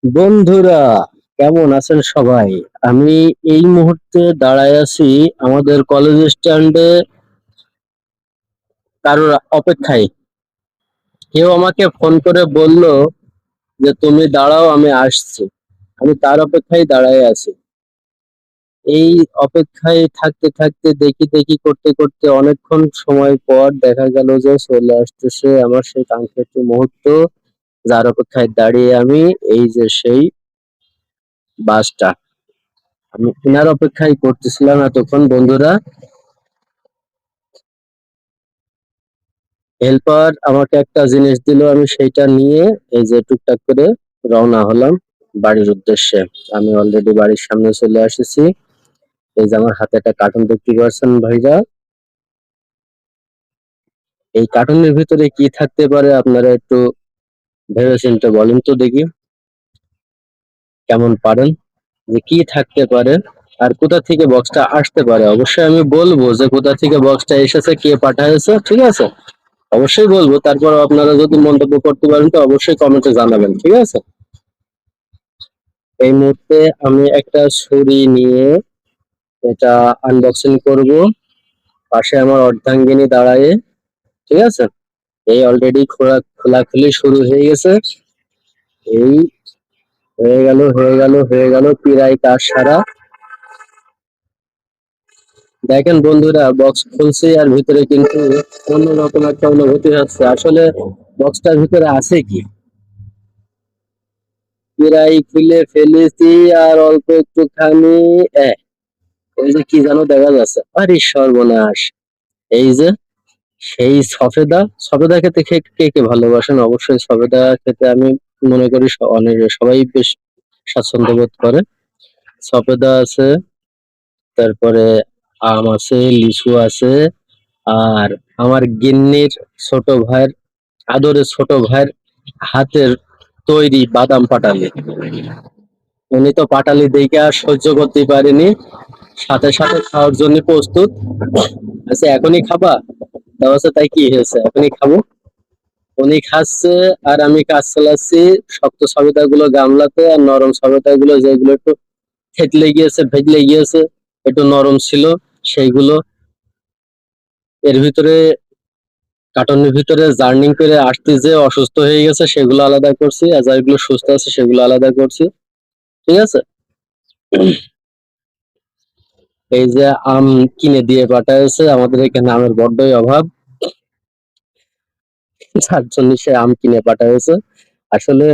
বন্ধুরা, কেমন আছেন সবাই? আমি এই মুহূর্তে দাঁড়ায় আছি আমাদের কলেজ স্ট্যান্ডে কারোর অপেক্ষায়। কেউ আমাকে ফোন করে বলল যে তুমি দাঁড়াও, আমি আসছি। আমি তার অপেক্ষায় দাঁড়ায় আছি। এই অপেক্ষায় থাকতে থাকতে দেখি দেখি করতে করতে অনেকক্ষণ সময় পর দেখা গেল যে চলে আসতেছে আমার সেই কাঙ্ক্ষিত মুহূর্ত, যার অপেক্ষায় দাঁড়িয়ে আমি। এই যে সেই বাসটা, আমি এনার অপেক্ষায় করতেছিলাম এতক্ষণ বন্ধুরা। হেল্পার আমাকে একটা জিনিস দিল, আমি সেইটা নিয়ে এই যে টুকটাক করে রওনা হলাম বাড়ির উদ্দেশ্যে। আমি অলরেডি বাড়ির সামনে চলে এসেছি। এই যে আমার হাতে একটা কার্টুন দেখতে পাচ্ছেন ভাইরা। এই কার্টুনের ভিতরে কি থাকতে পারে আপনারা একটু ভেবে চিন্তে বলেন তো দেখি, কেমন পারেন, যে কি থাকতে পারে আর কোথা থেকে বক্সটা আসতে পারে। অবশ্যই আমি বলবো যে কোথা থেকে বক্সটা এসেছে, কে পাঠাইছে, ঠিক আছে? অবশ্যই বলবো। তারপর আপনারা যদি মন্তব্য করতে পারেন তো অবশ্যই কমেন্টে জানাবেন, ঠিক আছে? এই মুহূর্তে আমি একটা ছুরি নিয়ে এটা আনবক্সিং করব। পাশে আমার অর্ধাঙ্গিনী দাঁড়ায়, ঠিক আছে? এই অলরেডি খোলাখুলি শুরু হয়ে গেছে। এই হয়ে গেল প্রায় কাজ সারা। দেখেন বন্ধুরা, বক্স খুলছি আর ভিতরে কিন্তু অন্যরকম একটা অনুভূতি হচ্ছে। আসলে বক্সটার ভিতরে আছে কি, প্রায় খুলে ফেলেছি আর অল্প একটুখানি ওই যে কি যেন দেখা যাচ্ছে, আরে সর্বনাশ! এই যে সেই সফেদা। সফেদা খেতে কে কে কে ভালোবাসেন? অবশ্যই সফেদা খেতে আমি মনে করি অনেক সবাই বেশ স্বাচ্ছন্দ্য বোধ করে। সফেদা আছে, তারপরে আম আছে, লিচু আছে, আর আমার গিন্নির ছোট ভাইয়ের, আদরের ছোট ভাইয়ের হাতের তৈরি বাদাম পাটালি। উনি তো পাটালি দেখে আর সহ্য করতে পারেনি, সাথে সাথে খাওয়ার জন্য প্রস্তুত। আচ্ছা, এখনই খাবা? তা হচ্ছে তাই, কি হয়েছে, এখনই খাবো। উনি খাচ্ছে আর আমি কাজ চালাচ্ছি। শক্ত সবেদা গুলো গামলাতে, আর নরম সবেদা গুলো যেগুলো একটু থেতলে গিয়েছে, ভেজলে গিয়েছে, একটু নরম ছিল সেইগুলো এর ভিতরে, কার্টনের ভিতরে জার্নিং করে আসতে যে অসুস্থ হয়ে গেছে সেগুলো আলাদা করছি, আর যেগুলো সুস্থ আছে সেগুলো আলাদা করছি, ঠিক আছে? এই যে আম কিনে দিয়ে পাঠাইছে, আমাদের এখানে আমের বড্ডই অভাব, যার জন্য সে আম কিনে পাঠাইছে। আসলে